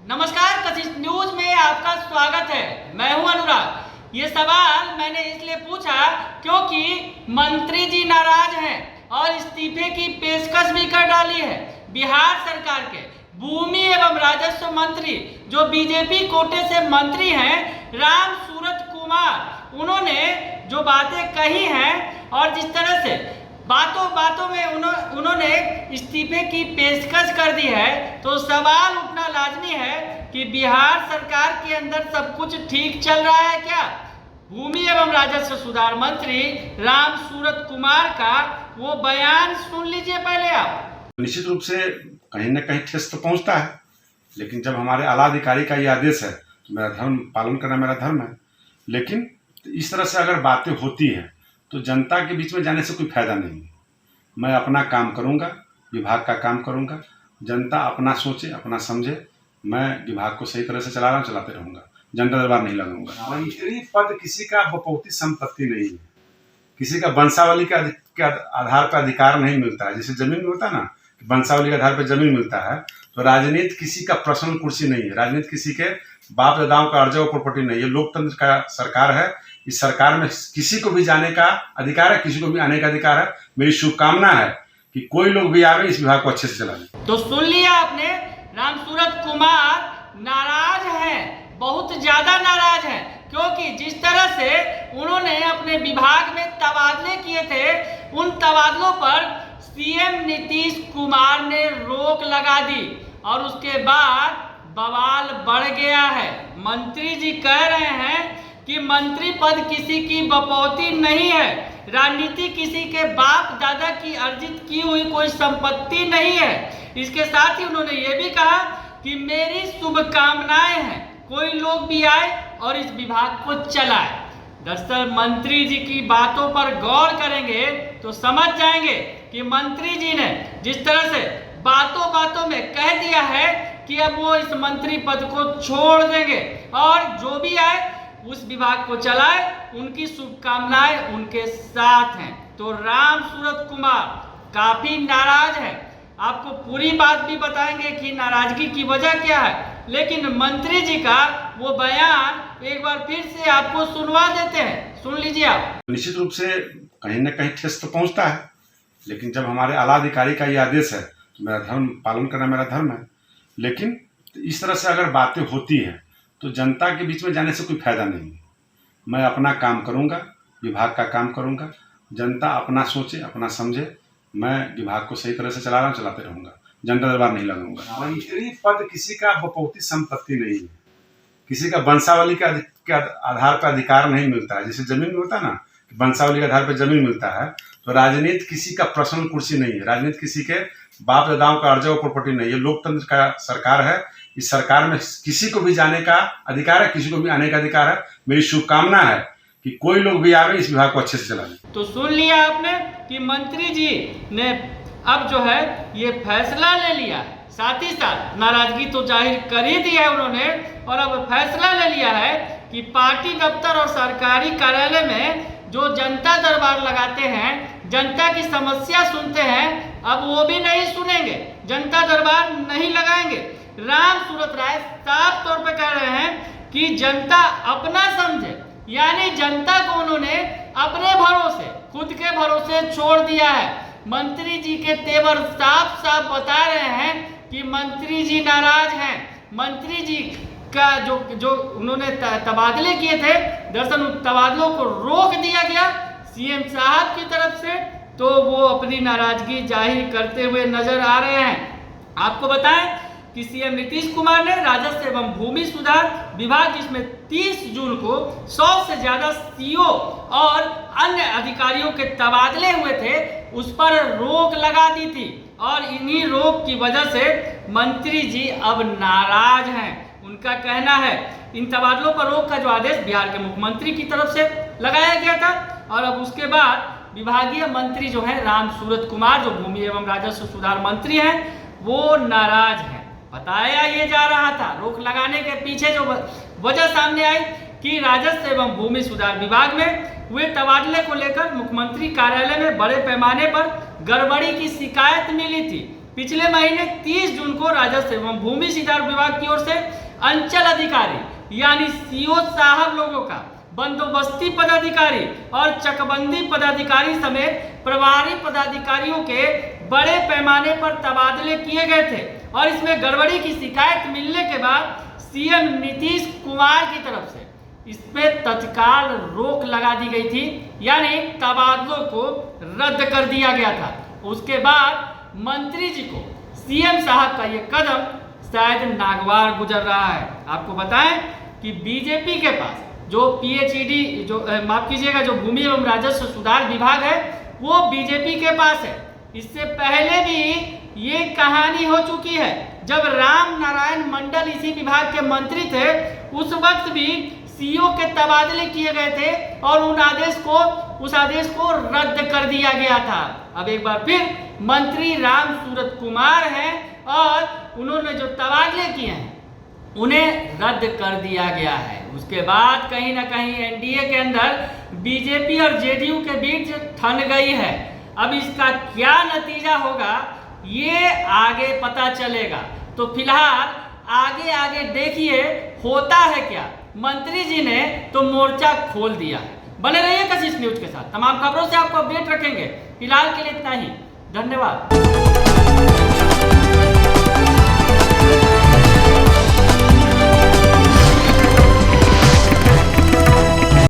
नमस्कार, कशिश न्यूज में आपका स्वागत है। मैं हूं अनुराग। ये सवाल मैंने इसलिए पूछा क्योंकि मंत्री जी नाराज हैं और इस्तीफे की पेशकश भी कर डाली है। बिहार सरकार के भूमि एवं राजस्व मंत्री जो बीजेपी कोटे से मंत्री हैं, राम सूरत कुमार, उन्होंने जो बातें कही हैं और जिस तरह से बातों बातों में उन्होंने इस्तीफे की पेशकश कर दी है, तो सवाल उठना लाजमी है कि बिहार सरकार के अंदर सब कुछ ठीक चल रहा है क्या? भूमि एवं राजस्व सुधार मंत्री राम सूरत कुमार का वो बयान सुन लीजिए पहले आप। निश्चित रूप से कहीं ना कहीं ठेस तो पहुंचता है, लेकिन जब हमारे आला अधिकारी का ये आदेश है तो मेरा धर्म पालन करना मेरा धर्म है। लेकिन इस तरह से अगर बातें होती हैं तो जनता के बीच में जाने से कोई फायदा नहीं है। मैं अपना काम करूंगा, विभाग का काम करूंगा, जनता अपना सोचे, अपना समझे। मैं विभाग को सही तरह से चला रहा हूँ, चलाते रहूंगा, जनता दरबार नहीं लगाऊंगा। मंत्री पद किसी का बपौती संपत्ति नहीं है, किसी का वंशावली के आधार पर अधिकार नहीं मिलता है। जैसे जमीन में होता है ना, वंशावली के आधार पर जमीन मिलता है, तो राजनीति किसी का पर्सनल कुर्सी नहीं है। राजनीति किसी के बाप दादाओं का अर्जा प्रॉपर्टी नहीं है। लोकतंत्र का सरकार है। इस सरकार में किसी को भी जाने का अधिकार है, किसी को भी आने का अधिकार है। मेरी शुभकामना है कि कोई लोग भी आवे, इस विभाग को अच्छे से चलाने। तो सुन लिया आपने, राम सूरत कुमार नाराज हैं, बहुत ज्यादा नाराज हैं, क्योंकि जिस तरह से उन्होंने अपने विभाग में तबादले किए थे, उन तबादलों पर सीएम नीतीश कुमार ने रोक लगा दी और उसके बाद बवाल बढ़ गया है। मंत्री जी कह रहे हैं कि मंत्री पद किसी की बपौती नहीं है, राजनीति किसी के बाप दादा की अर्जित की हुई कोई संपत्ति नहीं है। इसके साथ ही उन्होंने ये भी कहा कि मेरी शुभकामनाएं हैं, कोई लोग भी आए और इस विभाग को चलाए। दरअसल मंत्री जी की बातों पर गौर करेंगे तो समझ जाएंगे कि मंत्री जी ने जिस तरह से बातों बातों में कह दिया है कि अब वो इस मंत्री पद को छोड़ देंगे और जो भी आए उस विभाग को चलाए, उनकी शुभकामनाएं उनके साथ हैं। तो राम सूरत कुमार काफी नाराज है। आपको पूरी बात भी बताएंगे कि नाराजगी की वजह क्या है, लेकिन मंत्री जी का वो बयान एक बार फिर से आपको सुनवा देते हैं, सुन लीजिए आप। निश्चित रूप से कहीं ना कहीं ठेस तो पहुंचता है, लेकिन जब हमारे आला अधिकारी का ये आदेश है तो मेरा धर्म पालन करना मेरा धर्म है। लेकिन इस तरह से अगर बातें होती हैं तो जनता के बीच में जाने से कोई फायदा नहीं है। मैं अपना काम करूंगा, विभाग का काम करूंगा, जनता अपना सोचे, अपना समझे। मैं विभाग को सही तरह से चला रहा हूँ, चलाते रहूंगा, जनता दरबार नहीं लगाऊंगा। मंत्री पद किसी का बपौती संपत्ति नहीं है, किसी का वंशावली के आधार पर अधिकार नहीं मिलता है। जैसे जमीन में होता है ना, वंशावली के आधार पर जमीन मिलता है, तो राजनीति किसी का पर्सनल कुर्सी नहीं है। राजनीति किसी के बाप दादाओं का अर्जा प्रॉपर्टी नहीं है। लोकतंत्र का सरकार है। इस सरकार में किसी को भी जाने का अधिकार है, किसी को भी आने का अधिकार है। मेरी शुभकामना है कि कोई लोग भी आवे, इस विभाग को अच्छे से चलाने। तो सुन लिया आपने कि मंत्री जी ने अब जो है ये फैसला ले लिया, साथ ही साथ नाराजगी तो जाहिर कर ही दी है उन्होंने, और अब फैसला ले लिया है कि पार्टी दफ्तर और सरकारी कार्यालय में जो जनता दरबार लगाते हैं, जनता की समस्या सुनते हैं, अब वो भी नहीं सुनेंगे, जनता दरबार नहीं लगाएंगे। राम सूरत राय साफ तौर पर कह रहे हैं कि जनता अपना समझे, यानी जनता को उन्होंने अपने भरोसे, खुद के भरोसे छोड़ दिया है। मंत्री जी के तेवर साफ साफ बता रहे हैं कि मंत्री जी नाराज हैं। मंत्री जी का जो उन्होंने तबादले किए थे, दरअसल उन तबादलों को रोक दिया गया सीएम साहब की तरफ से, तो वो अपनी नाराजगी जाहिर करते हुए नजर आ रहे हैं। आपको बताएं कि सीएम नीतीश कुमार ने राजस्व एवं भूमि सुधार विभाग, जिसमें 30 जून को 100 से ज्यादा सीओ और अन्य अधिकारियों के तबादले हुए थे, उस पर रोक लगा दी थी और इन्हीं रोक की वजह से मंत्री जी अब नाराज हैं। उनका कहना है इन तबादलों पर रोक का जो आदेश बिहार के मुख्यमंत्री की तरफ से लगाया गया था, और अब उसके बाद विभागीय मंत्री जो है राम सूरत कुमार, जो भूमि एवं राजस्व सुधार मंत्री हैं, वो नाराज हैं। बताया ये जा रहा था, रोक लगाने के पीछे जो वजह सामने आई कि राजस्व एवं भूमि सुधार विभाग में हुए तबादले को लेकर मुख्यमंत्री कार्यालय में बड़े पैमाने पर गड़बड़ी की शिकायत मिली थी। पिछले महीने 30 जून को राजस्व एवं भूमि सुधार विभाग की ओर से अंचल अधिकारी यानी सीओ साहब लोगों का बंदोबस्ती पदाधिकारी और चकबंदी पदाधिकारी समेत प्रभारी पदाधिकारियों के बड़े पैमाने पर तबादले किए गए थे और इसमें गड़बड़ी की शिकायत मिलने के बाद सीएम नीतीश कुमार की तरफ से इसमें तत्काल रोक लगा दी गई थी, यानी तबादलों को रद्द कर दिया गया था। उसके बाद मंत्री जी को सीएम साहब का ये कदम शायद नागवार गुजर रहा है। आपको बताएं कि बीजेपी के पास जो पीएचईडी माफ कीजिएगा जो भूमि एवं राजस्व सुधार विभाग है वो बीजेपी के पास है। इससे पहले भी ये कहानी हो चुकी है, जब राम नारायण मंडल इसी विभाग के मंत्री थे उस वक्त भी सीओ के तबादले किए गए थे और उस आदेश को रद्द कर दिया गया था। अब एक बार फिर मंत्री राम सूरत कुमार हैं और उन्होंने जो तबादले किए हैं उन्हें रद्द कर दिया गया है। उसके बाद कहीं ना कहीं एनडीए के अंदर बीजेपी और जेडीयू के बीच ठन गई है। अब इसका क्या नतीजा होगा ये आगे पता चलेगा। तो फिलहाल आगे देखिए होता है क्या। मंत्री जी ने तो मोर्चा खोल दिया है। बने रहिए कशिश न्यूज के साथ, तमाम खबरों से आपको अपडेट रखेंगे। फिलहाल के लिए इतना ही, धन्यवाद।